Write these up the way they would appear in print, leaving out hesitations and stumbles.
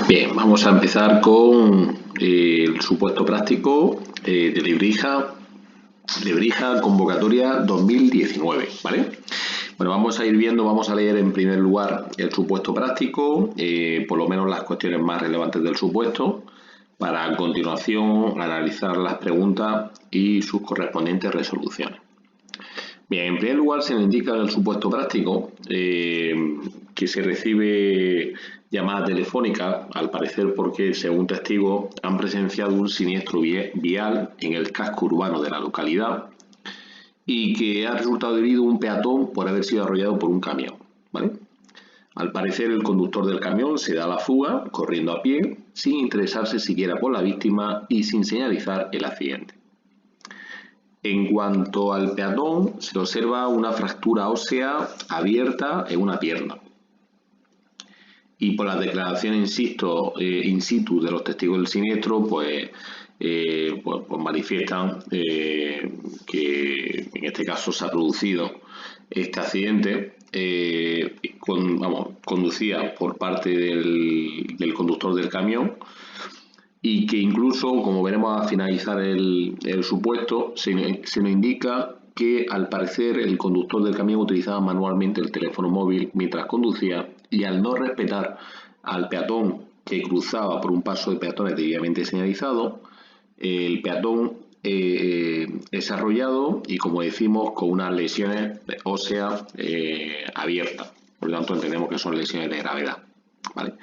Bien, vamos a empezar con el supuesto práctico de Lebrija convocatoria 2019, ¿vale? Bueno, vamos a ir viendo, vamos a leer en primer lugar el supuesto práctico, por lo menos las cuestiones más relevantes del supuesto, para a continuación analizar las preguntas y sus correspondientes resoluciones. Bien, en primer lugar se nos indica en el supuesto práctico que se recibe llamada telefónica, al parecer porque, según testigos, han presenciado un siniestro vial en el casco urbano de la localidad y que ha resultado herido un peatón por haber sido arrollado por un camión, ¿vale? Al parecer, el conductor del camión se da a la fuga, corriendo a pie, sin interesarse siquiera por la víctima y sin señalizar el accidente. En cuanto al peatón, se observa una fractura ósea abierta en una pierna. Y por las declaraciones, in situ de los testigos del siniestro, pues manifiestan que en este caso se ha producido este accidente conducida por parte del conductor del camión, y que incluso, como veremos a finalizar el supuesto, se nos indica que al parecer el conductor del camión utilizaba manualmente el teléfono móvil mientras conducía, y al no respetar al peatón que cruzaba por un paso de peatones debidamente señalizado, el peatón es arrollado y, como decimos, con unas lesiones óseas abiertas. Por lo tanto, entendemos que son lesiones de gravedad, ¿vale?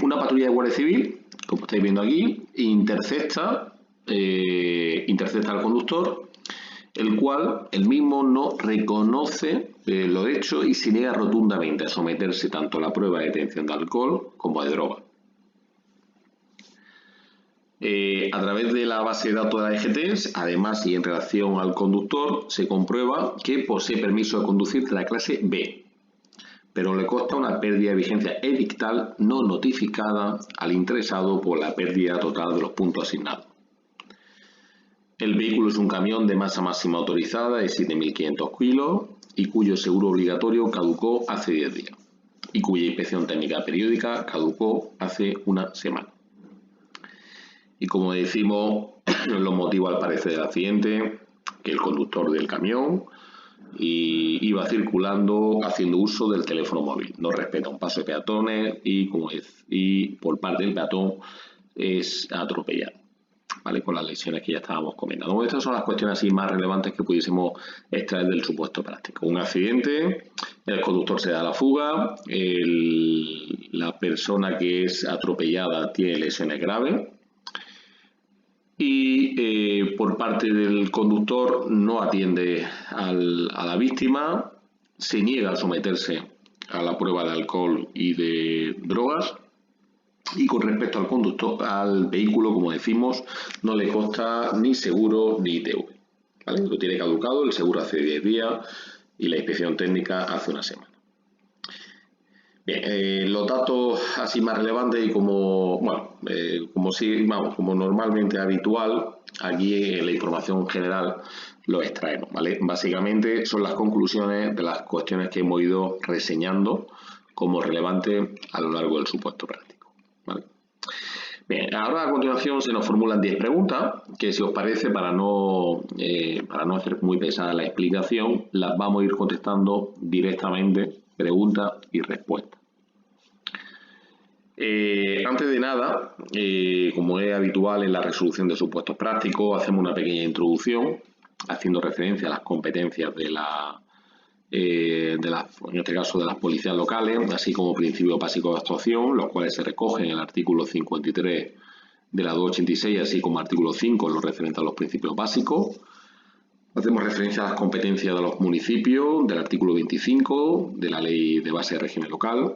Una patrulla de Guardia Civil, como estáis viendo aquí, intercepta al conductor, el cual el mismo no reconoce lo hecho y se niega rotundamente a someterse tanto a la prueba de detención de alcohol como de droga. A través de la base de datos de la DGT, además y en relación al conductor, se comprueba que posee permiso de conducir de la clase B, pero le consta una pérdida de vigencia edictal no notificada al interesado por la pérdida total de los puntos asignados. El vehículo es un camión de masa máxima autorizada de 7.500 kilos y cuyo seguro obligatorio caducó hace 10 días y cuya inspección técnica periódica caducó hace una semana. Y como decimos, los motivos al parecer del accidente, que el conductor del camión iba circulando haciendo uso del teléfono móvil, no respeta un paso de peatones y por parte del peatón es atropellado, ¿vale? Con las lesiones que ya estábamos comentando. Bueno, estas son las cuestiones así más relevantes que pudiésemos extraer del supuesto práctico. Un accidente, el conductor se da a la fuga, la persona que es atropellada tiene lesiones graves, y por parte del conductor no atiende a la víctima, se niega a someterse a la prueba de alcohol y de drogas, y con respecto al conductor, al vehículo, como decimos, no le consta ni seguro ni ITV, ¿vale? Lo tiene caducado, el seguro hace 10 días y la inspección técnica hace una semana. Bien, los datos así más relevantes y como normalmente habitual, aquí la información general lo extraemos, ¿vale? Básicamente son las conclusiones de las cuestiones que hemos ido reseñando como relevantes a lo largo del supuesto práctico, ¿vale? Bien, ahora a continuación se nos formulan 10 preguntas que, si os parece, para no hacer muy pesada la explicación, las vamos a ir contestando directamente, pregunta y respuesta. Antes de nada, como es habitual en la resolución de supuestos prácticos, hacemos una pequeña introducción haciendo referencia a las competencias en este caso de las policías locales, así como principios básicos de actuación, los cuales se recogen en el artículo 53 de la 286, así como artículo 5 en lo referente a los principios básicos. Hacemos referencia a las competencias de los municipios del artículo 25 de la Ley de Base de Régimen Local.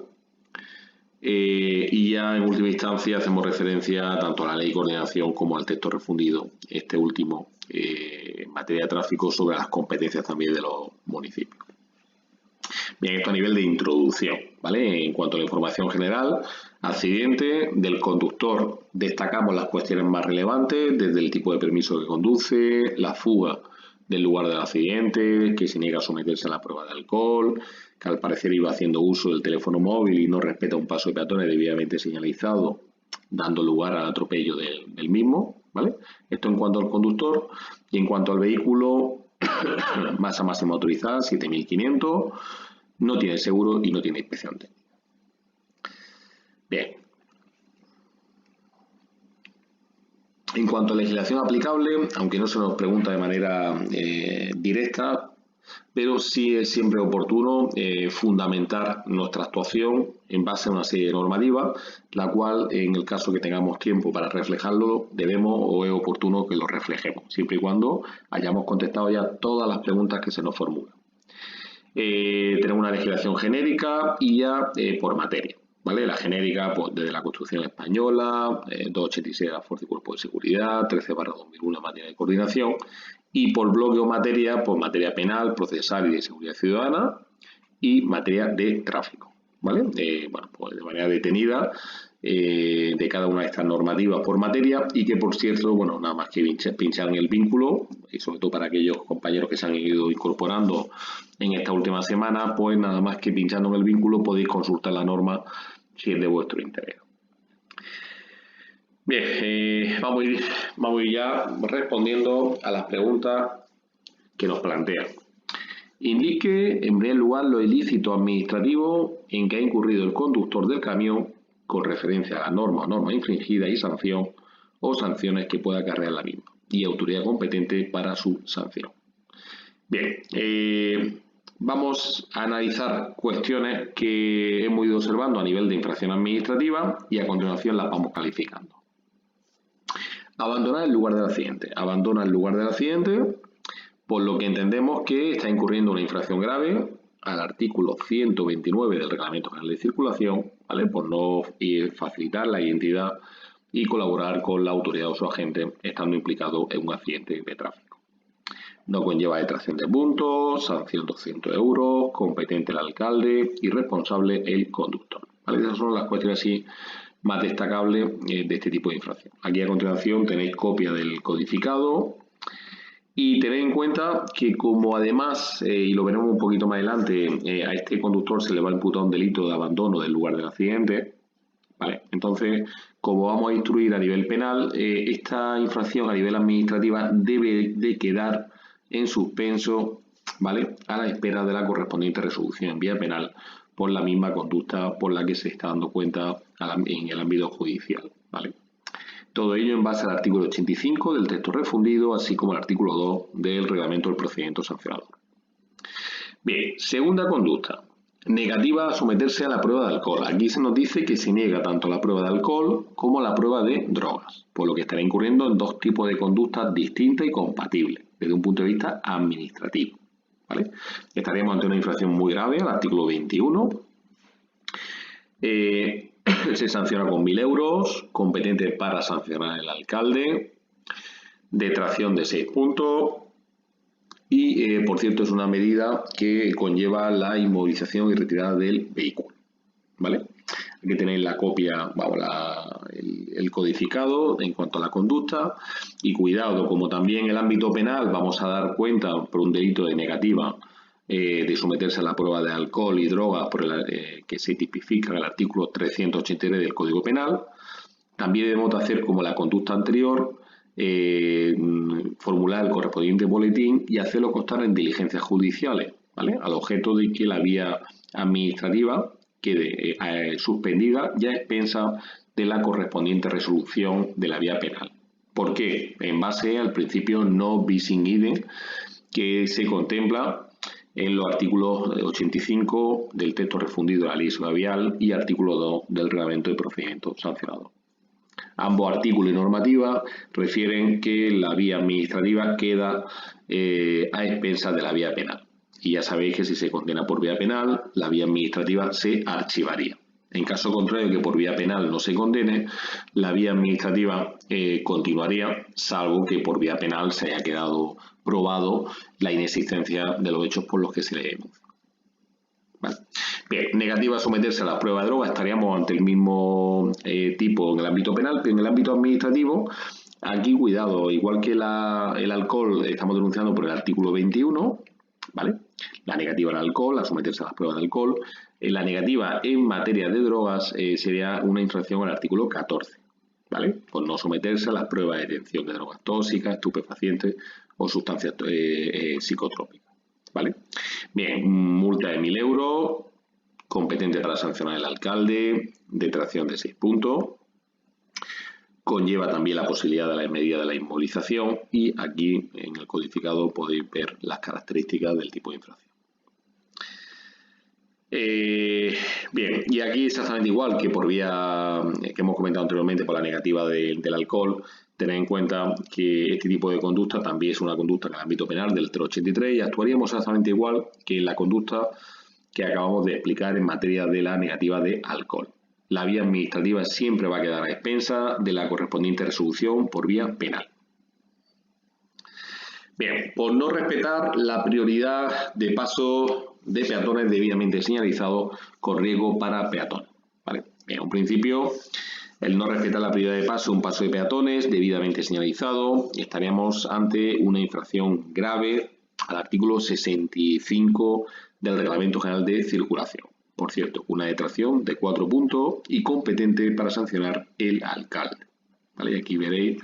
Y ya en última instancia hacemos referencia tanto a la Ley de Coordinación como al texto refundido, este último en materia de tráfico, sobre las competencias también de los municipios. Bien, esto a nivel de introducción, ¿vale? En cuanto a la información general, accidente del conductor, destacamos las cuestiones más relevantes, desde el tipo de permiso que conduce, la fuga del lugar del accidente, que se niega a someterse a la prueba de alcohol, que al parecer iba haciendo uso del teléfono móvil y no respeta un paso de peatones debidamente señalizado, dando lugar al atropello del mismo, ¿vale? Esto en cuanto al conductor. Y en cuanto al vehículo, masa máxima autorizada 7.500, no tiene seguro y no tiene inspección técnica. Bien. En cuanto a legislación aplicable, aunque no se nos pregunta de manera directa, pero sí es siempre oportuno fundamentar nuestra actuación en base a una serie de normativas, la cual, en el caso que tengamos tiempo para reflejarlo, debemos o es oportuno que lo reflejemos, siempre y cuando hayamos contestado ya todas las preguntas que se nos formulan. Tenemos una legislación genérica y ya por materia. ¿Vale? La genérica, pues desde la Constitución española, 286 de la Fuerza y Cuerpo de Seguridad, 13/2001 en materia de coordinación, y por bloque o materia, pues materia penal, procesal y de seguridad ciudadana, y materia de tráfico, ¿vale? Bueno, pues de manera detenida de cada una de estas normativas por materia, y que por cierto, bueno, nada más que pinchar en el vínculo, y sobre todo para aquellos compañeros que se han ido incorporando en esta última semana, pues nada más que pinchando en el vínculo podéis consultar la norma si es de vuestro interés. Bien, vamos a ir ya respondiendo a las preguntas que nos plantean. Indique, en primer lugar, los ilícitos administrativos en que ha incurrido el conductor del camión con referencia a la norma o norma infringida y sanción o sanciones que pueda acarrear la misma y autoridad competente para su sanción. Bien, vamos a analizar cuestiones que hemos ido observando a nivel de infracción administrativa y a continuación las vamos calificando. Abandonar el lugar del accidente. Abandona el lugar del accidente, por lo que entendemos que está incurriendo una infracción grave al artículo 129 del Reglamento General de Circulación, ¿vale? Por no facilitar la identidad y colaborar con la autoridad o su agente estando implicado en un accidente de tráfico. No conlleva detracción de puntos, sanción 200 euros, competente el alcalde y responsable el conductor, ¿vale? Esas son las cuestiones así más destacables de este tipo de infracción. Aquí a continuación tenéis copia del codificado y tened en cuenta que como además, y lo veremos un poquito más adelante, a este conductor se le va a imputar un delito de abandono del lugar del accidente, ¿vale? Entonces, como vamos a instruir a nivel penal, esta infracción a nivel administrativa debe de quedar en suspenso, ¿vale? A la espera de la correspondiente resolución en vía penal por la misma conducta por la que se está dando cuenta en el ámbito judicial, ¿vale? Todo ello en base al artículo 85 del texto refundido, así como el artículo 2 del reglamento del procedimiento sancionador. Bien, segunda conducta. Negativa a someterse a la prueba de alcohol. Aquí se nos dice que se niega tanto la prueba de alcohol como la prueba de drogas, por lo que estará incurriendo en dos tipos de conductas distintas y compatibles desde un punto de vista administrativo, ¿vale? Estaríamos ante una infracción muy grave al artículo 21. Se sanciona con 1.000 euros, competente para sancionar el alcalde, detracción de 6 puntos y, por cierto, es una medida que conlleva la inmovilización y retirada del vehículo, ¿vale? Aquí tenéis la copia, vamos, el codificado en cuanto a la conducta y cuidado, como también en el ámbito penal vamos a dar cuenta por un delito de negativa de someterse a la prueba de alcohol y drogas que se tipifica en el artículo 383 del Código Penal. También debemos hacer como la conducta anterior, formular el correspondiente boletín y hacerlo constar en diligencias judiciales, ¿vale? Al objeto de que la vía administrativa quede suspendida ya a expensas de la correspondiente resolución de la vía penal. ¿Por qué? En base al principio no bis in idem que se contempla en los artículos 85 del texto refundido de la Ley Vial y artículo 2 del Reglamento de Procedimiento Sancionador. Ambos artículos y normativas refieren que la vía administrativa queda a expensas de la vía penal. Y ya sabéis que si se condena por vía penal, la vía administrativa se archivaría. En caso contrario que por vía penal no se condene, la vía administrativa continuaría, salvo que por vía penal se haya quedado probado la inexistencia de los hechos por los que se le denuncia. ¿Vale? Bien, negativa a someterse a la prueba de droga, estaríamos ante el mismo tipo en el ámbito penal, pero en el ámbito administrativo Aquí cuidado, igual que el alcohol estamos denunciando por el artículo 21, ¿vale? La negativa al alcohol, a someterse a las pruebas de alcohol. La negativa en materia de drogas sería una infracción al artículo 14, ¿vale? Por no someterse a las pruebas de detección de drogas tóxicas, estupefacientes o sustancias psicotrópicas, ¿vale? Bien, multa de 1.000 euros, competente para sancionar el alcalde, detracción de 6 puntos. Conlleva también la posibilidad de la medida de la inmovilización y aquí en el codificado podéis ver las características del tipo de infracción. Bien, y aquí exactamente igual que por vía que hemos comentado anteriormente por la negativa del alcohol, tened en cuenta que este tipo de conducta también es una conducta en el ámbito penal del 383 y actuaríamos exactamente igual que la conducta que acabamos de explicar en materia de la negativa de alcohol. La vía administrativa siempre va a quedar a expensas de la correspondiente resolución por vía penal. Bien, por no respetar la prioridad de paso de peatones debidamente señalizado con riesgo para peatones, ¿vale? En un principio, el no respetar la prioridad de paso, un paso de peatones debidamente señalizado, estaríamos ante una infracción grave al artículo 65 del Reglamento General de Circulación. Por cierto, una detracción de 4 puntos y competente para sancionar el alcalde, ¿vale? Y aquí veréis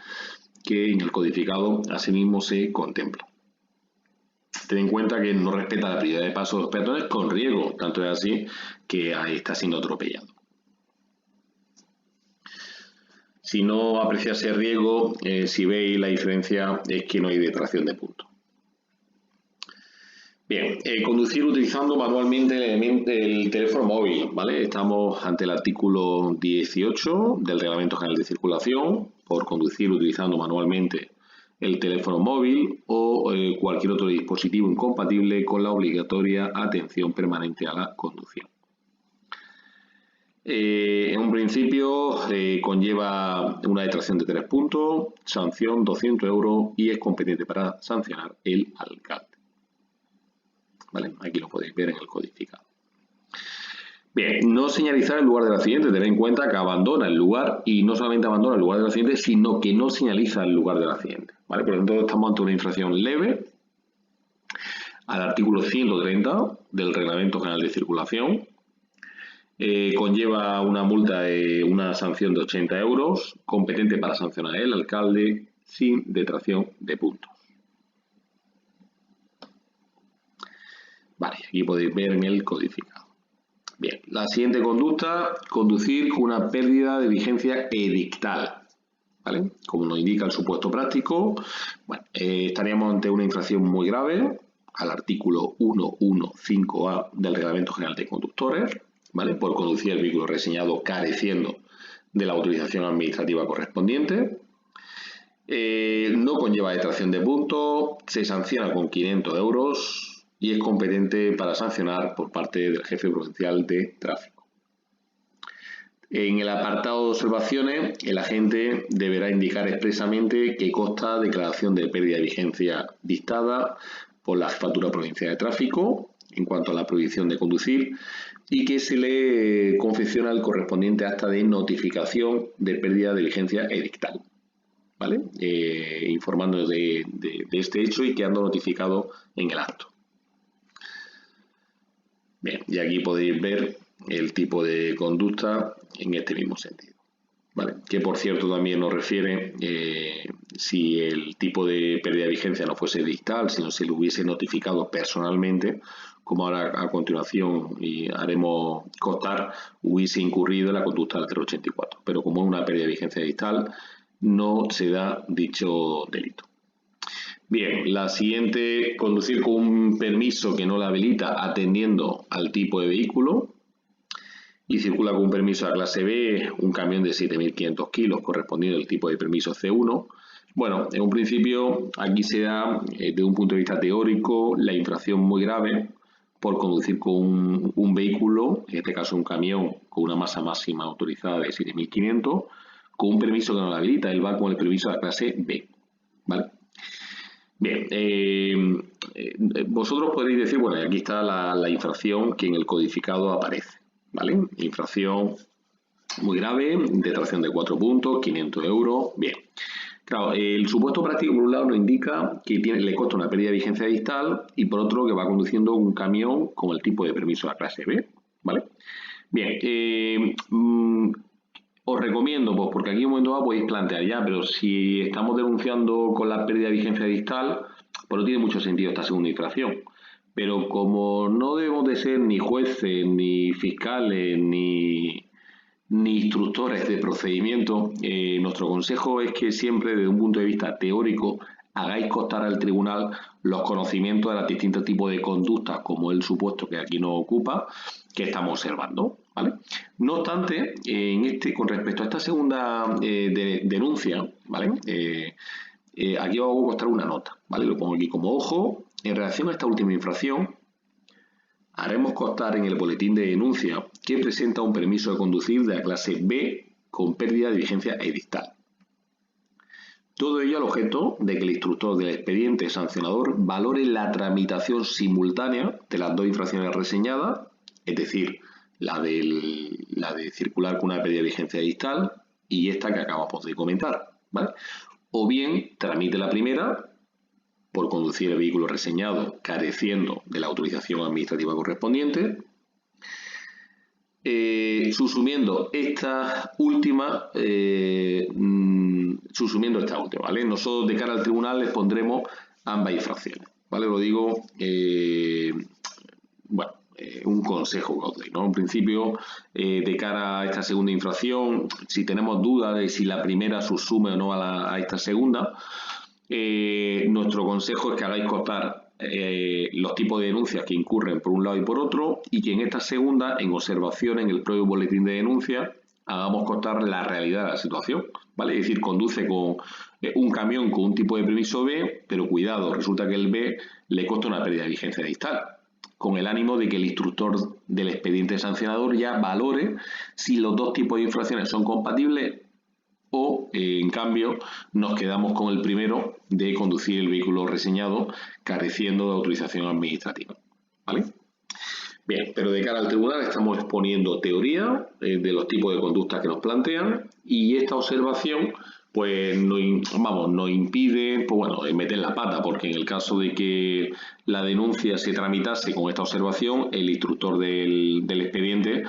que en el codificado asimismo se contempla. Ten en cuenta que no respeta la prioridad de paso de los peatones con riesgo, tanto es así que ahí está siendo atropellado. Si no aprecias ese riesgo, si veis la diferencia es que no hay detracción de puntos. Bien, conducir utilizando manualmente el teléfono móvil, ¿vale? Estamos ante el artículo 18 del Reglamento General de Circulación, por conducir utilizando manualmente el teléfono móvil o cualquier otro dispositivo incompatible con la obligatoria atención permanente a la conducción. En un principio conlleva una detracción de 3 puntos, sanción 200 euros y es competente para sancionar el alcalde. ¿Vale? Aquí lo podéis ver en el codificado. Bien, no señalizar el lugar del accidente. Tened en cuenta que abandona el lugar y no solamente abandona el lugar del accidente, sino que no señaliza el lugar del accidente, ¿vale? Por lo tanto, estamos ante una infracción leve al artículo 130 del Reglamento General de Circulación. Conlleva una multa de una sanción de 80 euros, competente para sancionar el alcalde sin detracción de puntos. Vale, aquí podéis ver en el codificado. Bien, la siguiente conducta, conducir con una pérdida de vigencia edictal, ¿vale? Como nos indica el supuesto práctico, bueno, estaríamos ante una infracción muy grave al artículo 115A del Reglamento General de Conductores, ¿vale? Por conducir el vehículo reseñado careciendo de la autorización administrativa correspondiente. No conlleva detracción de puntos, se sanciona con 500 euros y es competente para sancionar por parte del jefe provincial de tráfico. En el apartado de observaciones, el agente deberá indicar expresamente que consta declaración de pérdida de vigencia dictada por la Jefatura Provincial de Tráfico en cuanto a la prohibición de conducir y que se le confecciona el correspondiente acta de notificación de pérdida de vigencia edictal, ¿vale? Informando de este hecho y quedando notificado en el acto. Bien, y aquí podéis ver el tipo de conducta en este mismo sentido, ¿vale? Que por cierto también nos refiere si el tipo de pérdida de vigencia no fuese dictal, sino se le hubiese notificado personalmente, como ahora a continuación y haremos constar, hubiese incurrido en la conducta del 084. Pero como es una pérdida de vigencia dictal, no se da dicho delito. Bien, la siguiente, conducir con un permiso que no la habilita atendiendo al tipo de vehículo y circula con un permiso de clase B, un camión de 7.500 kilos correspondiendo al tipo de permiso C1. Bueno, en un principio aquí se da, desde un punto de vista teórico, la infracción muy grave por conducir con un vehículo, en este caso un camión con una masa máxima autorizada de 7.500, con un permiso que no la habilita, él va con el permiso de la clase B, ¿vale? Bien, vosotros podréis decir, bueno, aquí está la infracción que en el codificado aparece, ¿vale? Infracción muy grave, detracción de 4 puntos, 500 euros, bien. Claro, el supuesto práctico por un lado nos indica que le consta una pérdida de vigencia distal y por otro que va conduciendo un camión con el tipo de permiso de la clase B, ¿vale? Bien, os recomiendo, pues porque aquí en un momento dado podéis plantear ya, pero si estamos denunciando con la pérdida de vigencia distal, pues no tiene mucho sentido esta segunda infracción. Pero como no debemos de ser ni jueces, ni fiscales, ni instructores de procedimiento, nuestro consejo es que siempre desde un punto de vista teórico hagáis constar al tribunal los conocimientos de los distintos tipos de conductas, como el supuesto que aquí nos ocupa, que estamos observando, ¿vale? No obstante, con respecto a esta segunda denuncia, ¿vale? Aquí os voy a constar una nota, ¿vale? Lo pongo aquí como ojo. En relación a esta última infracción, haremos constar en el boletín de denuncia que presenta un permiso de conducir de la clase B con pérdida de vigencia edictal. Todo ello al objeto de que el instructor del expediente sancionador valore la tramitación simultánea de las dos infracciones reseñadas, es decir, la de circular con una pérdida de vigencia edictal y esta que acabamos de comentar, ¿vale? O bien tramite la primera por conducir el vehículo reseñado careciendo de la autorización administrativa correspondiente, subsumiendo esta última, ¿vale? Nosotros de cara al tribunal les pondremos ambas infracciones, ¿vale? Lo digo, un consejo que os doy, ¿no? En principio, de cara a esta segunda infracción, si tenemos dudas de si la primera subsume o no a esta segunda, nuestro consejo es que hagáis constar los tipos de denuncias que incurren por un lado y por otro y que en esta segunda, en observación en el propio boletín de denuncia, hagamos constar la realidad de la situación, ¿vale? Es decir, conduce con un camión con un tipo de permiso B, pero cuidado, resulta que el B le consta una pérdida de vigencia distal, con el ánimo de que el instructor del expediente sancionador ya valore si los dos tipos de infracciones son compatibles o, en cambio, nos quedamos con el primero de conducir el vehículo reseñado careciendo de autorización administrativa, ¿vale? Bien, pero de cara al tribunal estamos exponiendo teoría de los tipos de conductas que nos plantean y esta observación pues nos impide meter la pata, porque en el caso de que la denuncia se tramitase con esta observación, el instructor del expediente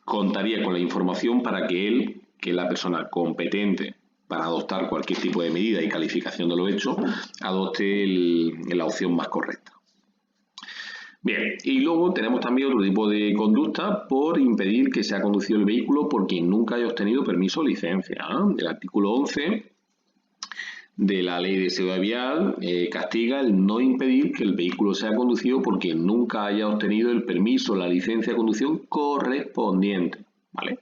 contaría con la información para que él, que es la persona competente para adoptar cualquier tipo de medida y calificación de lo hecho, adopte la opción más correcta. Bien, y luego tenemos también otro tipo de conducta por impedir que sea conducido el vehículo por quien nunca haya obtenido permiso o licencia, ¿no? El artículo 11 de la Ley de Seguridad Vial castiga el no impedir que el vehículo sea conducido por quien nunca haya obtenido el permiso o la licencia de conducción correspondiente, ¿vale?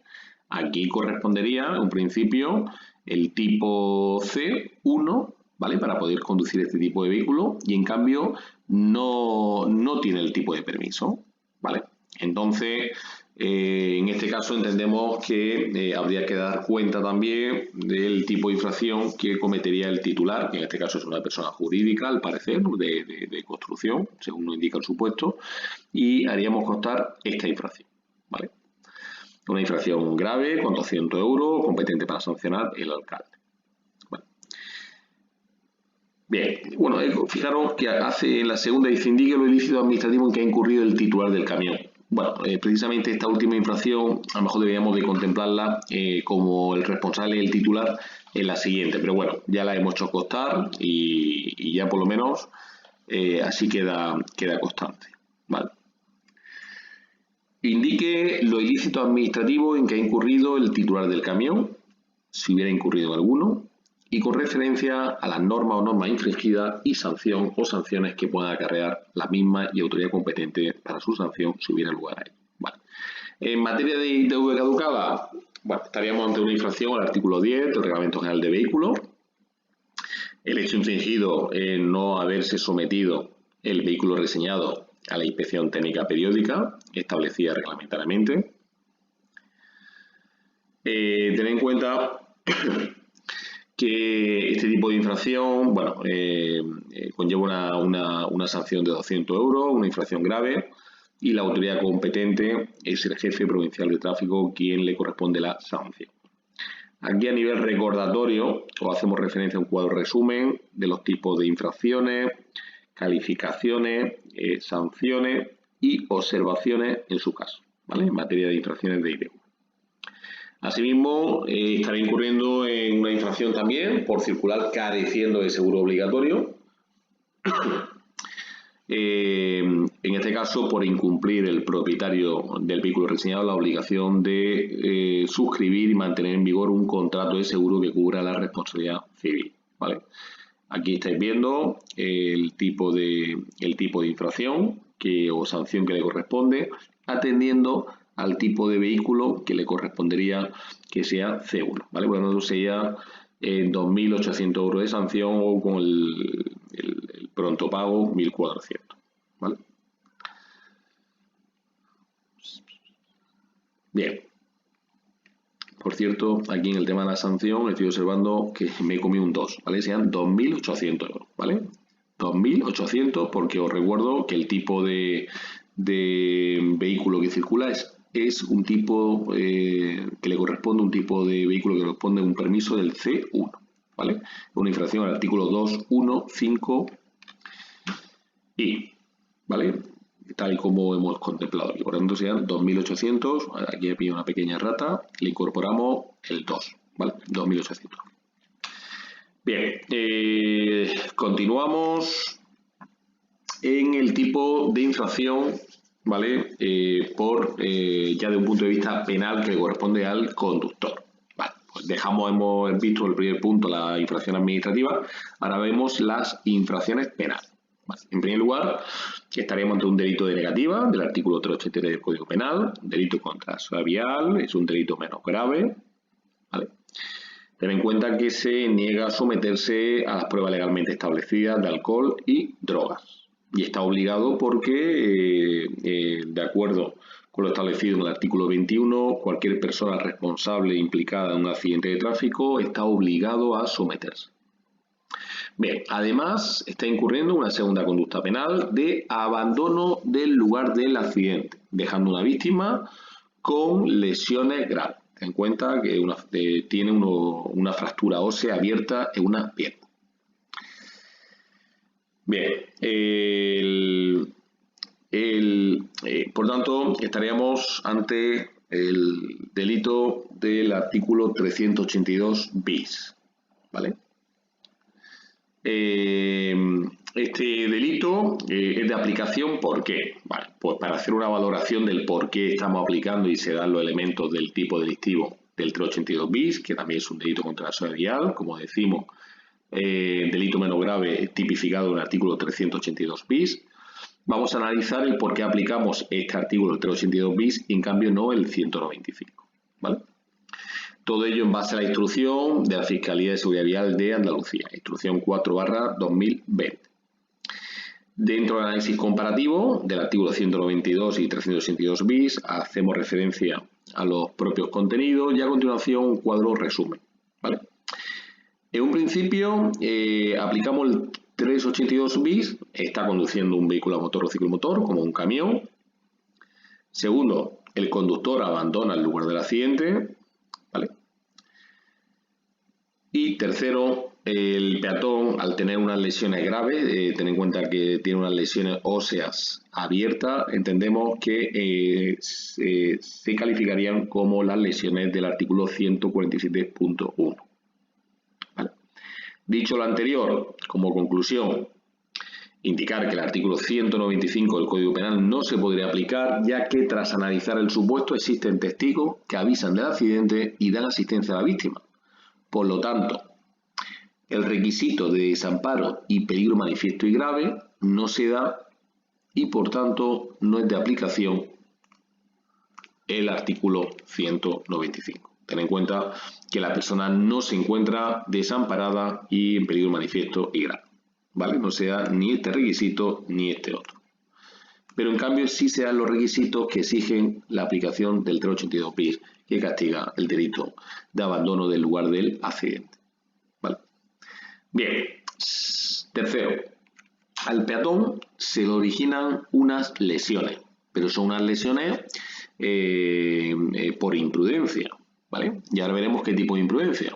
Aquí correspondería, en principio, el tipo C1, ¿vale? Para poder conducir este tipo de vehículo y, en cambio, no tiene el tipo de permiso, ¿vale? Entonces, en este caso entendemos que habría que dar cuenta también del tipo de infracción que cometería el titular, que en este caso es una persona jurídica, al parecer, de construcción, según nos indica el supuesto, y haríamos constar esta infracción, ¿vale? Una infracción grave con 200 euros, competente para sancionar el alcalde. Bueno. Bien, bueno, fijaros que hace en la segunda dice indique lo ilícito administrativo en que ha incurrido el titular del camión. Bueno, precisamente esta última infracción a lo mejor deberíamos de contemplarla como el responsable y el titular en la siguiente, pero bueno, ya la hemos hecho constar y ya por lo menos así queda constante, ¿vale? Indique lo ilícito administrativo en que ha incurrido el titular del camión, si hubiera incurrido alguno, y con referencia a las normas o normas infringidas y sanción o sanciones que puedan acarrear la misma y autoridad competente para su sanción si hubiera lugar a ello. Vale. En materia de ITV caducada, bueno, estaríamos ante una infracción al artículo 10 del Reglamento General de Vehículos. El hecho infringido es no haberse sometido el vehículo reseñado a la inspección técnica periódica establecida reglamentariamente. Tener en cuenta que este tipo de infracción conlleva una sanción de 200 euros, una infracción grave, y la autoridad competente es el jefe provincial de tráfico quien le corresponde la sanción. Aquí a nivel recordatorio os hacemos referencia a un cuadro resumen de los tipos de infracciones, calificaciones, sanciones y observaciones en su caso, ¿vale? En materia de infracciones de ITV. Asimismo, estará incurriendo en una infracción también por circular careciendo de seguro obligatorio. En este caso, por incumplir el propietario del vehículo reseñado la obligación de suscribir y mantener en vigor un contrato de seguro que cubra la responsabilidad civil, ¿vale? Aquí estáis viendo el tipo de infracción o sanción que le corresponde, atendiendo al tipo de vehículo que le correspondería que sea C1, ¿vale? Por lo tanto, sería 2.800 euros de sanción o con el pronto pago 1.400, ¿vale? Bien. Por cierto, aquí en el tema de la sanción estoy observando que me he comido un 2, ¿vale? Sean 2.800 euros, ¿vale? 2.800 porque os recuerdo que el tipo de vehículo que circula es un tipo que le corresponde un tipo de vehículo que corresponde a un permiso del C1, ¿vale? Una infracción al artículo 2.1.5 y, ¿vale? Tal y como hemos contemplado aquí. Por lo tanto, sean 2.800. Aquí he pillado una pequeña rata. Le incorporamos el 2, ¿vale? 2.800. Bien, continuamos en el tipo de infracción, ¿vale? Ya de un punto de vista penal que le corresponde al conductor. Vale, pues hemos visto el primer punto, la infracción administrativa. Ahora vemos las infracciones penales. Vale. En primer lugar, estaríamos ante un delito de negativa del artículo 383 del Código Penal. Delito contra la seguridad vial es un delito menos grave, ¿vale? Ten en cuenta que se niega a someterse a las pruebas legalmente establecidas de alcohol y drogas. Y está obligado porque, de acuerdo con lo establecido en el artículo 21, cualquier persona responsable implicada en un accidente de tráfico está obligado a someterse. Bien, además está incurriendo en una segunda conducta penal de abandono del lugar del accidente, dejando una víctima con lesiones graves. Ten en cuenta que tiene una fractura ósea abierta en una pierna. Bien, por tanto, estaríamos ante el delito del artículo 382 bis, ¿vale? Este delito es de aplicación, ¿por qué? Vale, pues para hacer una valoración del por qué estamos aplicando y se dan los elementos del tipo delictivo del 382 bis, que también es un delito contra la seguridad vial, como decimos, delito menos grave tipificado en el artículo 382 bis. Vamos a analizar el por qué aplicamos este artículo, el 382 bis, y en cambio no el 195, ¿vale? Todo ello en base a la instrucción de la Fiscalía de Seguridad Vial de Andalucía, instrucción 4/2020. Dentro del análisis comparativo del artículo 192 y 382 bis, hacemos referencia a los propios contenidos y a continuación un cuadro resumen, ¿vale? En un principio aplicamos el 382 bis, está conduciendo un vehículo a motor o ciclomotor como un camión. Segundo, el conductor abandona el lugar del accidente, ¿vale? Y tercero, el peatón, al tener unas lesiones graves, ten en cuenta que tiene unas lesiones óseas abiertas, entendemos que se calificarían como las lesiones del artículo 147.1. ¿Vale? Dicho lo anterior, como conclusión, indicar que el artículo 195 del Código Penal no se podría aplicar, ya que tras analizar el supuesto existen testigos que avisan del accidente y dan asistencia a la víctima. Por lo tanto, el requisito de desamparo y peligro manifiesto y grave no se da y, por tanto, no es de aplicación el artículo 195. Ten en cuenta que la persona no se encuentra desamparada y en peligro manifiesto y grave, ¿vale? No se da ni este requisito ni este otro. Pero en cambio sí se dan los requisitos que exigen la aplicación del 382 bis, que castiga el delito de abandono del lugar del accidente, ¿vale? Bien, tercero, al peatón se le originan unas lesiones, pero son unas lesiones por imprudencia, ¿vale? Y ahora veremos qué tipo de imprudencia.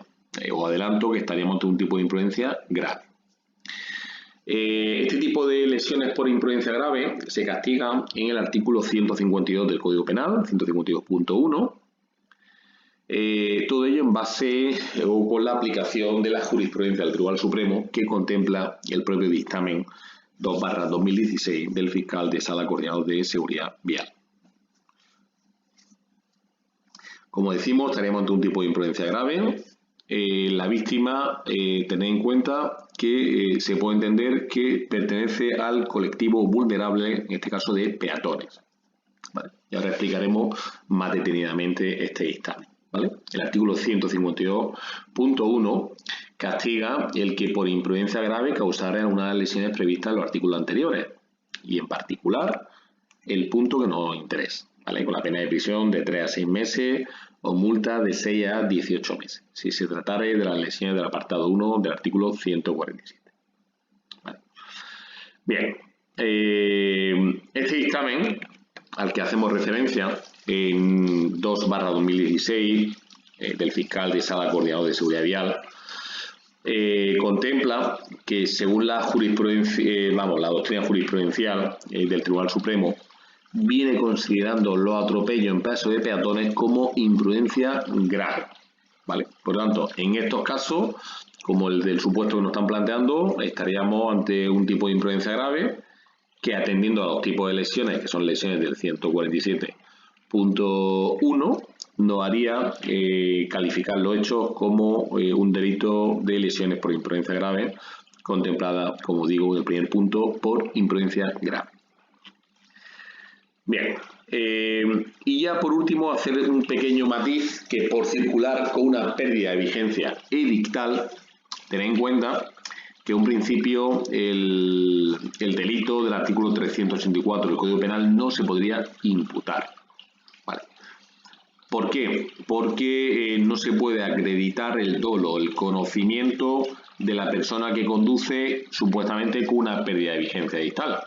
Os adelanto que estaríamos ante un tipo de imprudencia grave. Este tipo de lesiones por imprudencia grave se castigan en el artículo 152 del Código Penal, 152.1. Todo ello en base o con la aplicación de la jurisprudencia del Tribunal Supremo que contempla el propio dictamen 2/2016 del fiscal de Sala Coordinador de Seguridad Vial. Como decimos, estaríamos ante un tipo de imprudencia grave. La víctima, tened en cuenta que se puede entender que pertenece al colectivo vulnerable, en este caso de peatones. ¿Vale? Y ahora explicaremos más detenidamente este dictamen. ¿Vale? El artículo 152.1 castiga el que por imprudencia grave causara unas lesiones previstas en los artículos anteriores y en particular el punto que nos interesa, ¿vale? Con la pena de prisión de 3 a 6 meses o multa de 6 a 18 meses, si se tratara de las lesiones del apartado 1 del artículo 147. ¿Vale? Bien, este dictamen al que hacemos referencia en 2/2016 del fiscal de Sala Coordinador de Seguridad Vial contempla que según la jurisprudencia, la doctrina jurisprudencial del Tribunal Supremo viene considerando los atropellos en paso de peatones como imprudencia grave, ¿vale? Por lo tanto, en estos casos, como el del supuesto que nos están planteando, estaríamos ante un tipo de imprudencia grave que, atendiendo a los tipos de lesiones, que son lesiones del 147.1, nos haría calificar los hechos como un delito de lesiones por imprudencia grave, contemplada, como digo, en el primer punto, por imprudencia grave. Bien, y ya por último hacer un pequeño matiz que por circular con una pérdida de vigencia edictal, tened en cuenta que un principio el delito del artículo 384 del Código Penal no se podría imputar. ¿Vale? ¿Por qué? Porque no se puede acreditar el dolo, el conocimiento de la persona que conduce supuestamente con una pérdida de vigencia edictal.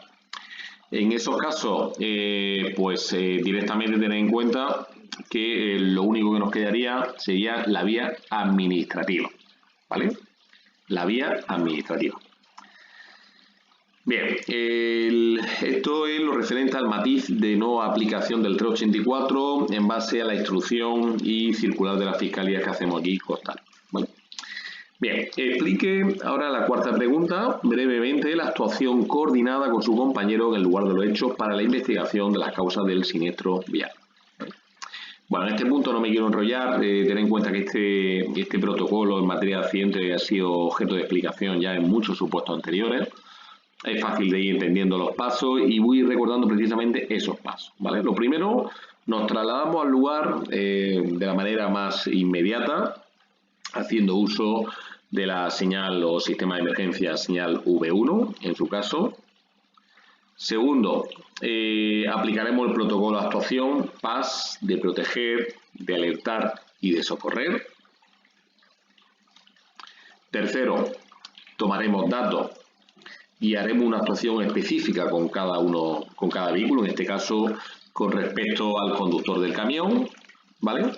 En esos casos, directamente tener en cuenta que lo único que nos quedaría sería la vía administrativa, ¿vale? La vía administrativa. Bien, esto es lo referente al matiz de no aplicación del 384 en base a la instrucción y circular de la Fiscalía que hacemos aquí constar. ¿Vale? Bien, explique ahora la cuarta pregunta, brevemente, la actuación coordinada con su compañero en el lugar de los hechos para la investigación de las causas del siniestro vial. Bueno, en este punto no me quiero enrollar, tener en cuenta que este protocolo en materia de accidentes ha sido objeto de explicación ya en muchos supuestos anteriores. Es fácil de ir entendiendo los pasos y voy recordando precisamente esos pasos, ¿vale? Lo primero, nos trasladamos al lugar de la manera más inmediata, haciendo uso de la señal o sistema de emergencia señal V1, en su caso. Segundo, aplicaremos el protocolo de actuación PAS de proteger, de alertar y de socorrer. Tercero, tomaremos datos y haremos una actuación específica con cada vehículo, en este caso con respecto al conductor del camión, ¿vale?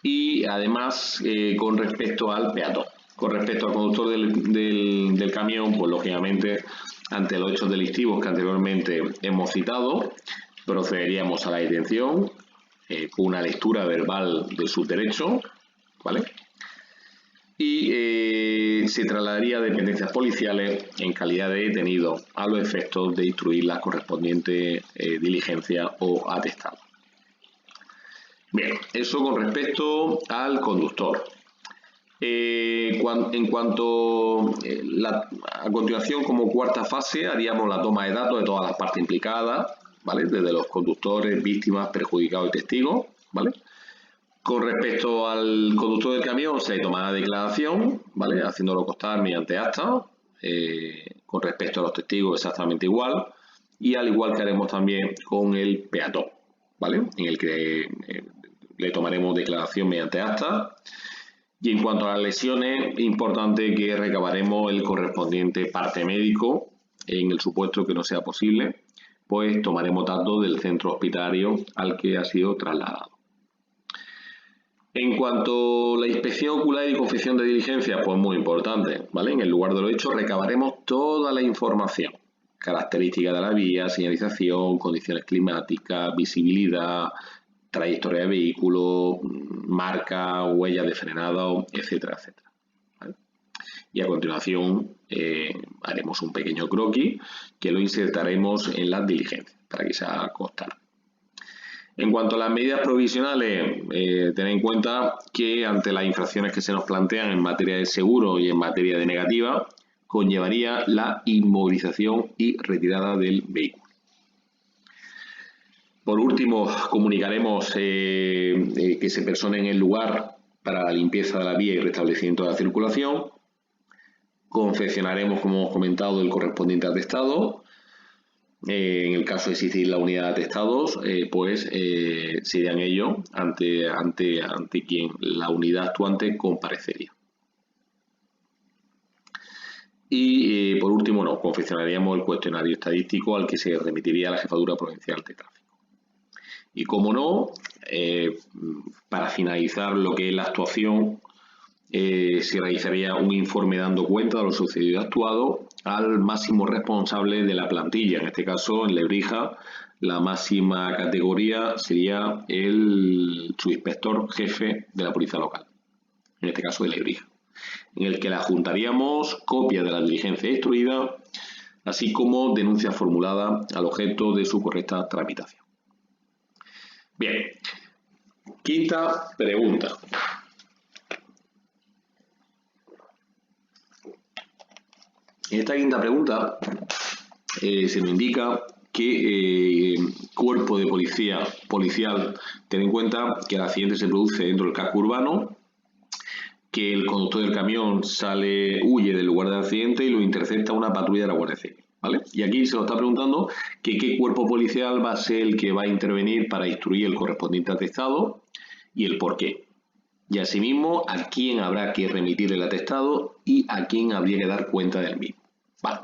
Y además con respecto al peatón. Con respecto al conductor del camión, pues lógicamente, ante los hechos delictivos que anteriormente hemos citado, procederíamos a la detención con una lectura verbal de sus derechos, ¿vale? Y se trasladaría a dependencias policiales en calidad de detenido a los efectos de instruir las correspondientes diligencias o atestados. Bien, eso con respecto al conductor. En cuanto a continuación, como cuarta fase, haríamos la toma de datos de todas las partes implicadas, ¿vale? Desde los conductores, víctimas, perjudicados y testigos, ¿vale? Con respecto al conductor del camión, se tomará declaración, ¿vale? Haciéndolo constar mediante acta. Con respecto a los testigos, exactamente igual. Y al igual que haremos también con el peatón, ¿vale? En el que le tomaremos declaración mediante acta. Y en cuanto a las lesiones, es importante que recabaremos el correspondiente parte médico. En el supuesto que no sea posible, pues tomaremos datos del centro hospitalario al que ha sido trasladado. En cuanto a la inspección ocular y confección de diligencias, pues muy importante, ¿vale? En el lugar de los hechos recabaremos toda la información. Características de la vía, señalización, condiciones climáticas, visibilidad, trayectoria de vehículo, marca, huellas de frenado, etcétera, etcétera. ¿Vale? Y a continuación haremos un pequeño croquis que lo insertaremos en las diligencias para que se haga constar. En cuanto a las medidas provisionales, tened en cuenta que ante las infracciones que se nos plantean en materia de seguro y en materia de negativa, conllevaría la inmovilización y retirada del vehículo. Por último, comunicaremos que se persone en el lugar para la limpieza de la vía y restablecimiento de la circulación. Confeccionaremos, como hemos comentado, el correspondiente atestado. En el caso de existir la unidad de atestados, pues serían ellos ante quien la unidad actuante comparecería. Y por último, nos confeccionaríamos el cuestionario estadístico al que se remitiría a la Jefatura Provincial de Tráfico. Y como no, para finalizar lo que es la actuación, se realizaría un informe dando cuenta de lo sucedido y actuado al máximo responsable de la plantilla. En este caso, en Lebrija, la máxima categoría sería el subinspector jefe de la policía local, en este caso de Lebrija, en el que le adjuntaríamos copia de la diligencia instruida, así como denuncia formulada al objeto de su correcta tramitación. Bien, quinta pregunta. En esta quinta pregunta se nos indica que cuerpo de policía policial, ten en cuenta que el accidente se produce dentro del casco urbano, que el conductor del camión huye del lugar del accidente y lo intercepta una patrulla de la Guardia Civil, ¿vale? Y aquí se nos está preguntando que qué cuerpo policial va a ser el que va a intervenir para instruir el correspondiente atestado y el por qué. Y asimismo, a quién habrá que remitir el atestado y a quién habría que dar cuenta del mismo. Vale.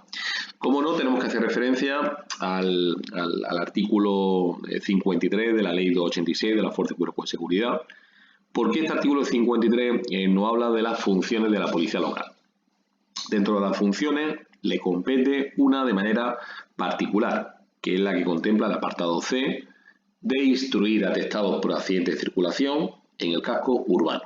Como no, tenemos que hacer referencia al artículo 53 de la Ley 286 de la Fuerza y Cuerpo de Seguridad. ¿Por qué este artículo 53 nos habla de las funciones de la policía local? Dentro de las funciones le compete una de manera particular, que es la que contempla el apartado C de instruir atestados por accidentes de circulación en el casco urbano.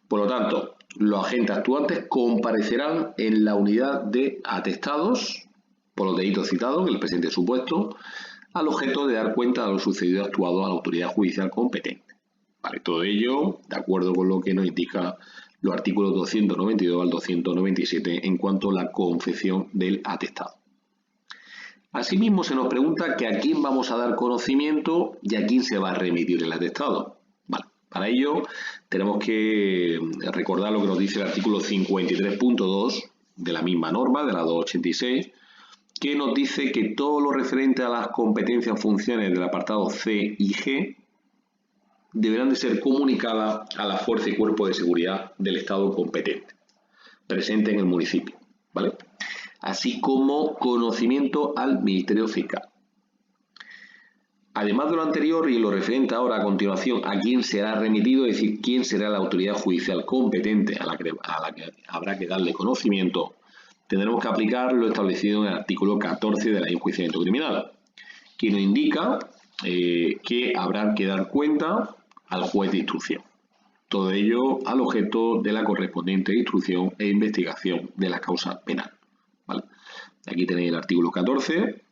Por lo tanto, los agentes actuantes comparecerán en la unidad de atestados por los delitos citados en el presente supuesto, al objeto de dar cuenta de lo sucedido y actuado a la autoridad judicial competente. Vale, todo ello de acuerdo con lo que nos indica los artículos 292 al 297 en cuanto a la confección del atestado. Asimismo, se nos pregunta que a quién vamos a dar conocimiento y a quién se va a remitir el atestado. Vale, para ello tenemos que recordar lo que nos dice el artículo 53.2 de la misma norma, de la 286, que nos dice que todo lo referente a las competencias funciones del apartado C y G deberán de ser comunicadas a la Fuerza y Cuerpo de Seguridad del Estado competente, presente en el municipio, ¿vale? Así como conocimiento al Ministerio Fiscal. Además de lo anterior y lo referente ahora a continuación a quién será remitido, es decir, quién será la autoridad judicial competente a la que habrá que darle conocimiento, tendremos que aplicar lo establecido en el artículo 14 de la Ley de Enjuiciamiento Criminal, que nos indica que habrá que dar cuenta al juez de instrucción. Todo ello al objeto de la correspondiente instrucción e investigación de la causa penal. ¿Vale? Aquí tenéis el artículo 14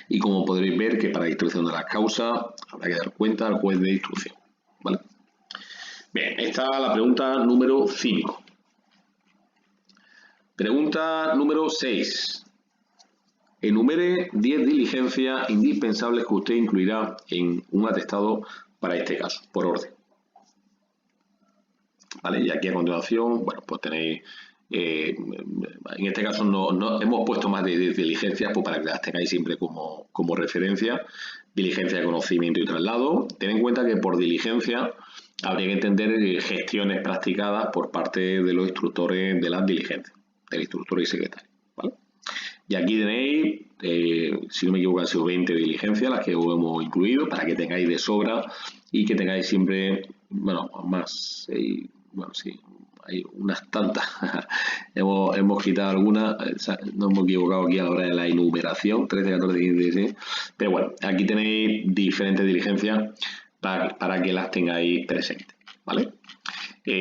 y como podréis ver que para la instrucción de las causas habrá que dar cuenta al juez de instrucción. ¿Vale? Bien, esta es la pregunta número 5. Pregunta número 6. Enumere 10 diligencias indispensables que usted incluirá en un atestado para este caso, por orden. ¿Vale? Y aquí a continuación, bueno, pues tenéis, en este caso no hemos puesto más de 10 diligencias pues para que las tengáis siempre como referencia. Diligencia de conocimiento y traslado. Ten en cuenta que por diligencia habría que entender gestiones practicadas por parte de los instructores de las diligencias, del instructor y secretario. ¿Vale? Y aquí tenéis, si no me equivoco, han sido 20 diligencias las que hemos incluido para que tengáis de sobra y que tengáis siempre, bueno, más, bueno, sí, hay unas tantas, hemos quitado algunas, nos hemos equivocado aquí a la hora de la enumeración, 13, 14, 15, 16, pero bueno, aquí tenéis diferentes diligencias para que las tengáis presentes, ¿vale?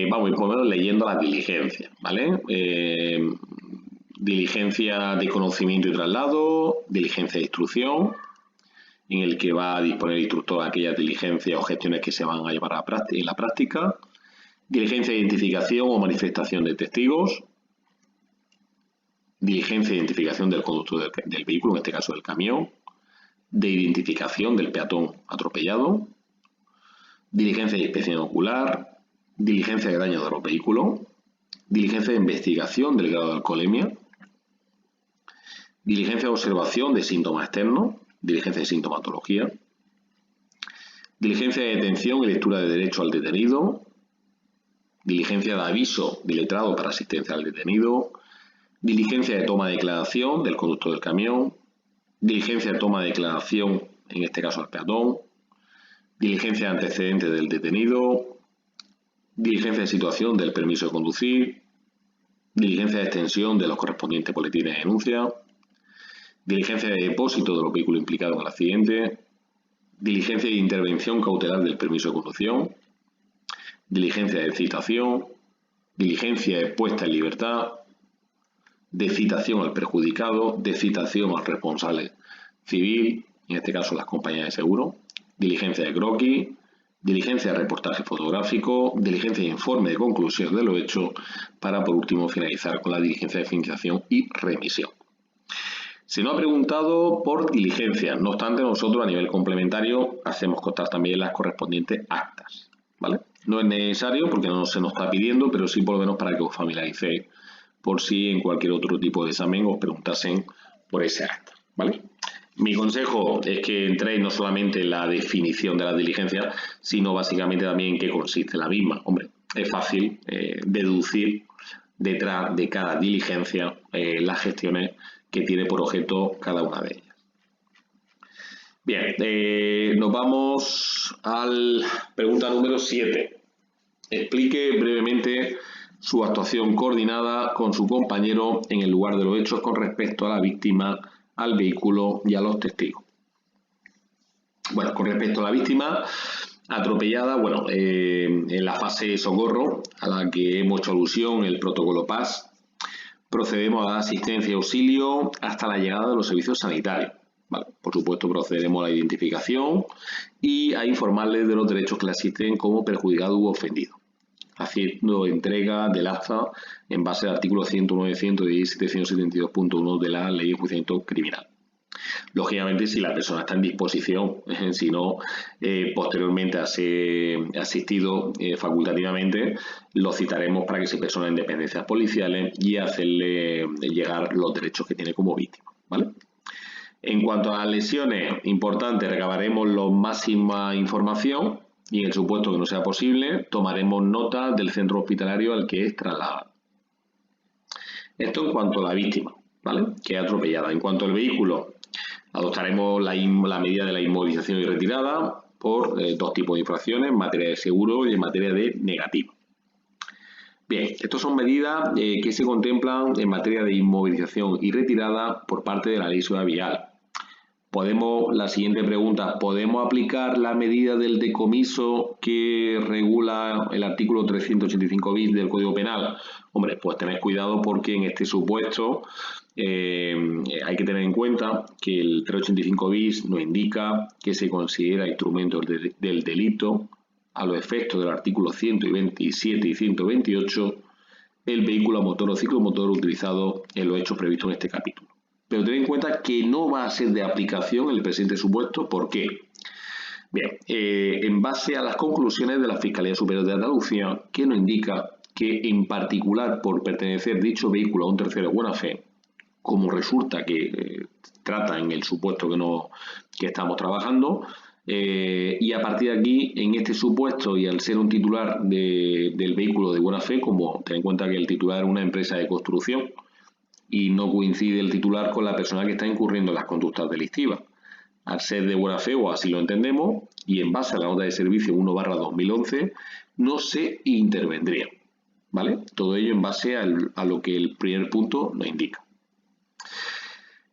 Vamos a ir por lo menos leyendo las diligencias, ¿vale? Diligencia de conocimiento y traslado, diligencia de instrucción, en el que va a disponer el instructor aquellas diligencias o gestiones que se van a llevar en la práctica, diligencia de identificación o manifestación de testigos, diligencia de identificación del conductor del vehículo, en este caso del camión, de identificación del peatón atropellado, diligencia de inspección ocular, diligencia de daño de los vehículos, diligencia de investigación del grado de alcoholemia, diligencia de observación de síntomas externos, diligencia de sintomatología, diligencia de detención y lectura de derecho al detenido, diligencia de aviso de letrado para asistencia al detenido, diligencia de toma de declaración del conductor del camión, diligencia de toma de declaración, en este caso al peatón, diligencia de antecedentes del detenido, diligencia de situación del permiso de conducir, diligencia de extensión de los correspondientes boletines de denuncia, diligencia de depósito de los vehículos implicados en el accidente, diligencia de intervención cautelar del permiso de conducción, diligencia de citación, diligencia de puesta en libertad, de citación al perjudicado, de citación al responsable civil, en este caso las compañías de seguro, diligencia de croquis, diligencia de reportaje fotográfico, diligencia de informe de conclusión de lo hecho, para por último finalizar con la diligencia de finalización y remisión. Se nos ha preguntado por diligencia, no obstante nosotros a nivel complementario hacemos constar también las correspondientes actas, ¿vale? No es necesario porque no se nos está pidiendo, pero sí por lo menos para que os familiaricéis por si en cualquier otro tipo de examen os preguntasen por ese acta, ¿vale? Mi consejo es que entréis no solamente en la definición de las diligencias, sino básicamente también en qué consiste la misma. Hombre, es fácil deducir detrás de cada diligencia las gestiones que tiene por objeto cada una de ellas. Bien, nos vamos a la pregunta número 7. Explique brevemente su actuación coordinada con su compañero en el lugar de los hechos con respecto a la víctima, al vehículo y a los testigos. Bueno, con respecto a la víctima atropellada, bueno, en la fase de socorro a la que hemos hecho alusión, el protocolo PAS, procedemos a la asistencia y auxilio hasta la llegada de los servicios sanitarios. Vale, por supuesto, procedemos a la identificación y a informarles de los derechos que le asisten como perjudicado u ofendido, haciendo entrega del acta en base al artículo 109, 117, 172.1 de la Ley de Enjuiciamiento Criminal. Lógicamente, si la persona está en disposición, si no, posteriormente a ser asistido facultativamente, lo citaremos para que se persone en dependencias policiales y hacerle llegar los derechos que tiene como víctima, ¿vale? En cuanto a las lesiones, importante, recabaremos la máxima información y en el supuesto que no sea posible, tomaremos nota del centro hospitalario al que es trasladado. Esto en cuanto a la víctima, ¿vale?, que es atropellada. En cuanto al vehículo, adoptaremos la medida de la inmovilización y retirada por dos tipos de infracciones, en materia de seguro y en materia de negativo. Bien, estas son medidas que se contemplan en materia de inmovilización y retirada por parte de la Ley de Seguridad Vial. La siguiente pregunta, ¿podemos aplicar la medida del decomiso que regula el artículo 385 bis del Código Penal? Hombre, pues tened cuidado porque en este supuesto hay que tener en cuenta que el 385 bis nos indica que se considera instrumento del delito a los efectos del artículo 127 y 128 el vehículo a motor o ciclomotor utilizado en los hechos previstos en este capítulo. Pero ten en cuenta que no va a ser de aplicación en el presente supuesto. ¿Por qué? Bien, en base a las conclusiones de la Fiscalía Superior de Andalucía, que nos indica que en particular por pertenecer dicho vehículo a un tercero de buena fe, como resulta que trata en el supuesto que estamos trabajando, y a partir de aquí, en este supuesto y al ser un titular del vehículo de buena fe, como ten en cuenta que el titular es una empresa de construcción, y no coincide el titular con la persona que está incurriendo en las conductas delictivas. al ser de buena fe o así lo entendemos, y en base a la nota de servicio 1/2011, no se intervendría, ¿vale? Todo ello en base a lo que el primer punto nos indica.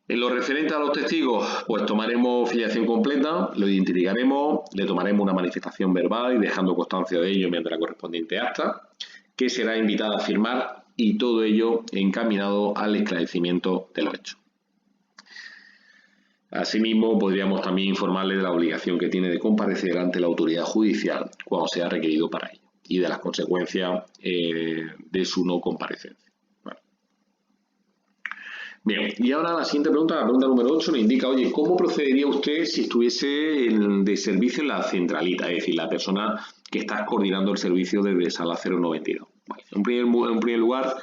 En lo referente a los testigos, pues tomaremos filiación completa, lo identificaremos, le tomaremos una manifestación verbal y dejando constancia de ello mediante la correspondiente acta, que será invitada a firmar, y todo ello encaminado al esclarecimiento de los hechos. Asimismo, podríamos también informarle de la obligación que tiene de comparecer ante la autoridad judicial cuando sea requerido para ello y de las consecuencias de su no comparecencia. Vale. Bien, y ahora la siguiente pregunta, la pregunta número 8, nos indica, oye, ¿cómo procedería usted si estuviese de servicio en la centralita? Es decir, la persona que está coordinando el servicio desde Sala 092. Vale. En primer lugar,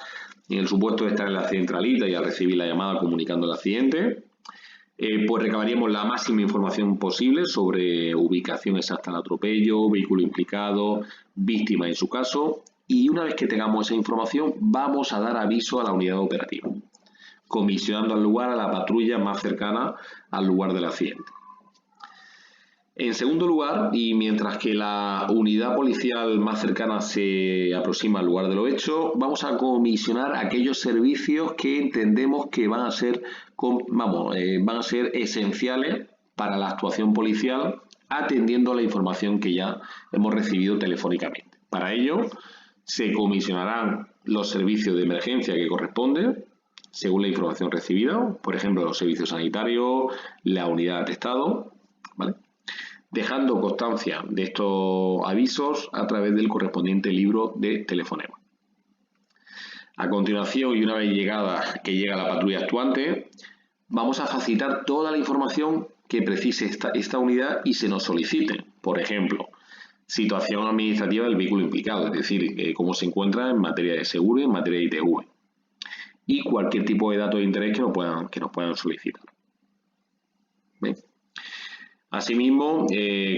en el supuesto de estar en la centralita y al recibir la llamada comunicando el accidente, pues recabaríamos la máxima información posible sobre ubicación exacta del atropello, vehículo implicado, víctima en su caso, y una vez que tengamos esa información vamos a dar aviso a la unidad operativa, comisionando al lugar a la patrulla más cercana al lugar del accidente. En segundo lugar, y mientras que la unidad policial más cercana se aproxima al lugar de los hechos, vamos a comisionar aquellos servicios que entendemos que van a ser esenciales para la actuación policial, atendiendo a la información que ya hemos recibido telefónicamente. Para ello, se comisionarán los servicios de emergencia que corresponden, según la información recibida, por ejemplo, los servicios sanitarios, la unidad de atestado, ¿vale? Dejando constancia de estos avisos a través del correspondiente libro de telefonema. A continuación, y una vez que llega la patrulla actuante, vamos a facilitar toda la información que precise esta unidad y se nos solicite. Por ejemplo, situación administrativa del vehículo implicado, es decir, cómo se encuentra en materia de seguro y en materia de ITV. Y cualquier tipo de datos de interés que nos puedan solicitar. ¿Bien? Asimismo,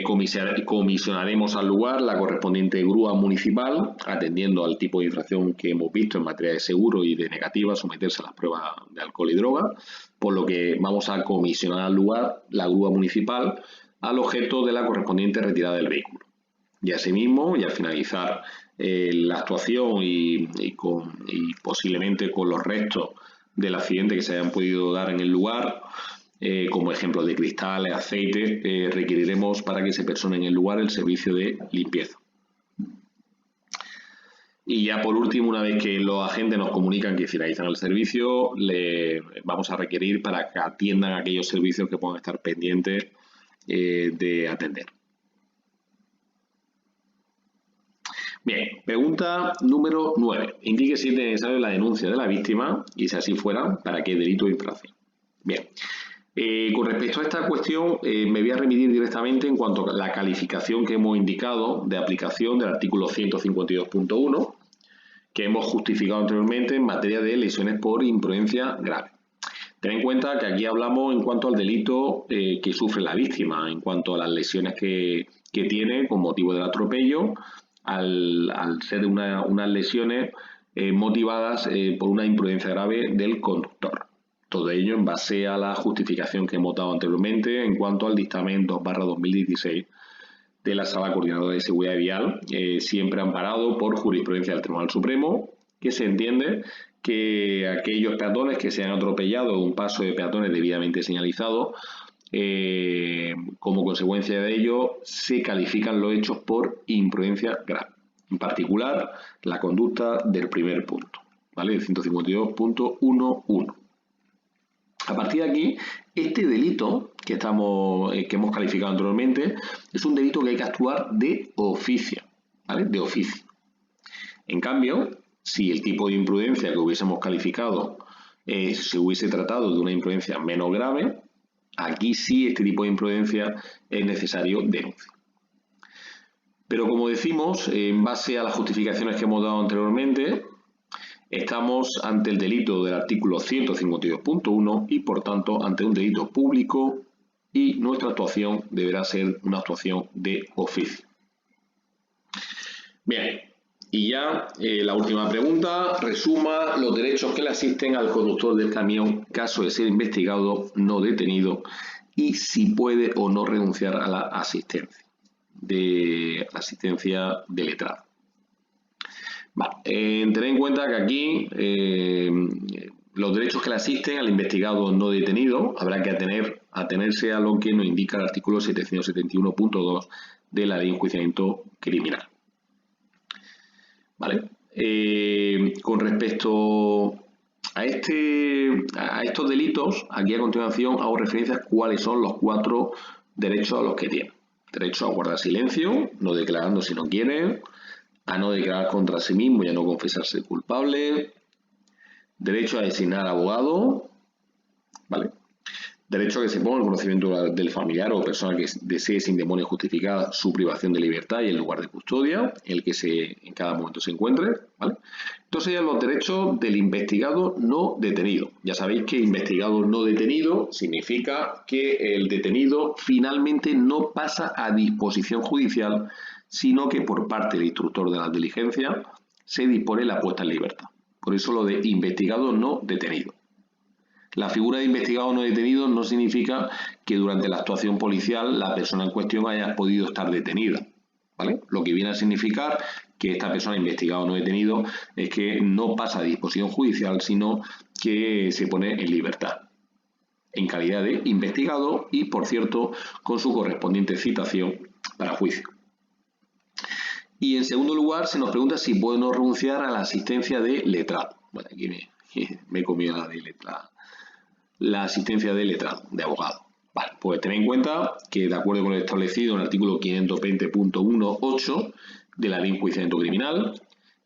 comisionaremos al lugar la correspondiente grúa municipal, atendiendo al tipo de infracción que hemos visto en materia de seguro y de negativa a someterse a las pruebas de alcohol y droga, por lo que vamos a comisionar al lugar la grúa municipal al objeto de la correspondiente retirada del vehículo. Y asimismo, y al finalizar la actuación y posiblemente con los restos del accidente que se hayan podido dar en el lugar, como ejemplo de cristales, aceite, requeriremos para que se persone en el lugar el servicio de limpieza. Y ya por último, una vez que los agentes nos comunican que finalizan el servicio, le vamos a requerir para que atiendan aquellos servicios que puedan estar pendientes de atender. Bien, pregunta número 9. Indique si es necesario la denuncia de la víctima y si así fuera, para qué delito o infracción. Bien. Con respecto a esta cuestión, me voy a remitir directamente en cuanto a la calificación que hemos indicado de aplicación del artículo 152.1, que hemos justificado anteriormente en materia de lesiones por imprudencia grave. Ten en cuenta que aquí hablamos en cuanto al delito que sufre la víctima, en cuanto a las lesiones que tiene con motivo del atropello, al ser unas lesiones motivadas por una imprudencia grave del conductor. Todo ello en base a la justificación que hemos dado anteriormente en cuanto al dictamen 2/2016 de la Sala Coordinadora de Seguridad Vial, siempre amparado por jurisprudencia del Tribunal Supremo, que se entiende que aquellos peatones que se han atropellado en un paso de peatones debidamente señalizado, como consecuencia de ello, se califican los hechos por imprudencia grave. En particular, la conducta del primer punto, ¿vale? El 152.11. A partir de aquí, este delito que hemos calificado anteriormente es un delito que hay que actuar de oficio, ¿vale? De oficio. En cambio, si el tipo de imprudencia que hubiésemos calificado se hubiese tratado de una imprudencia menos grave, aquí sí este tipo de imprudencia es necesario denuncia. Pero como decimos, en base a las justificaciones que hemos dado anteriormente, estamos ante el delito del artículo 152.1 y por tanto ante un delito público y nuestra actuación deberá ser una actuación de oficio. Bien, y ya la última pregunta, resuma los derechos que le asisten al conductor del camión caso de ser investigado, no detenido y si puede o no renunciar a la asistencia de letrado. Vale, tener en cuenta que aquí los derechos que le asisten al investigado no detenido habrá que atenerse a lo que nos indica el artículo 771.2 de la Ley de Enjuiciamiento Criminal. ¿Vale? Con respecto a estos delitos, aquí a continuación hago referencia a cuáles son los 4 derechos a los que tiene. Derecho a guardar silencio, no declarando si no quiere, a no declarar contra sí mismo y a no confesarse culpable, derecho a designar abogado, ¿vale? Derecho a que se ponga en conocimiento del familiar o persona que desee sin demora justificada su privación de libertad y el lugar de custodia en el que en cada momento se encuentre, ¿vale? Entonces ya los derechos del investigado no detenido. Ya sabéis que investigado no detenido significa que el detenido finalmente no pasa a disposición judicial, sino que por parte del instructor de la diligencia se dispone la puesta en libertad. Por eso lo de investigado no detenido. La figura de investigado no detenido no significa que durante la actuación policial la persona en cuestión haya podido estar detenida, ¿vale? Lo que viene a significar que esta persona investigado no detenido es que no pasa a disposición judicial, sino que se pone en libertad, en calidad de investigado y, por cierto, con su correspondiente citación para juicio. Y en segundo lugar, se nos pregunta si puede o no renunciar a la asistencia de letrado. Bueno, aquí me he comido la de letrado. La asistencia de letrado, de abogado. Vale, pues tened en cuenta que de acuerdo con lo establecido en el artículo 520.18 de la Ley de Enjuiciamiento Criminal,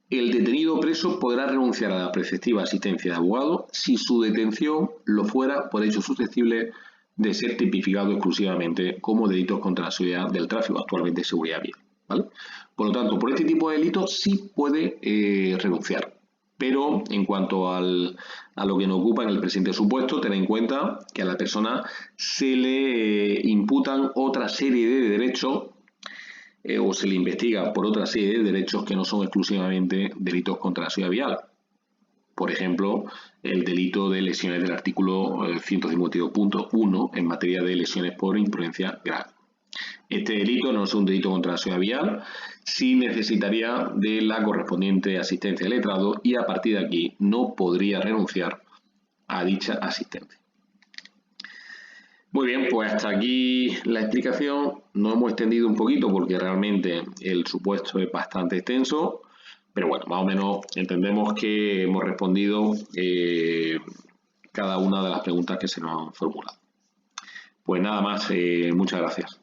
el detenido preso podrá renunciar a la preceptiva asistencia de abogado si su detención lo fuera por hecho susceptible de ser tipificado exclusivamente como delitos contra la seguridad del tráfico, actualmente seguridad vial, ¿vale? Por lo tanto, por este tipo de delitos sí puede renunciar. Pero en cuanto a lo que nos ocupa en el presente supuesto, ten en cuenta que a la persona se le imputan otra serie de derechos o se le investiga por otra serie de derechos que no son exclusivamente delitos contra la seguridad vial. Por ejemplo, el delito de lesiones del artículo 152.1 en materia de lesiones por imprudencia grave. Este delito no es un delito contra la seguridad vial, sí necesitaría de la correspondiente asistencia de letrado y a partir de aquí no podría renunciar a dicha asistencia. Muy bien, pues hasta aquí la explicación. Nos hemos extendido un poquito porque realmente el supuesto es bastante extenso, pero bueno, más o menos entendemos que hemos respondido cada una de las preguntas que se nos han formulado. Pues nada más, muchas gracias.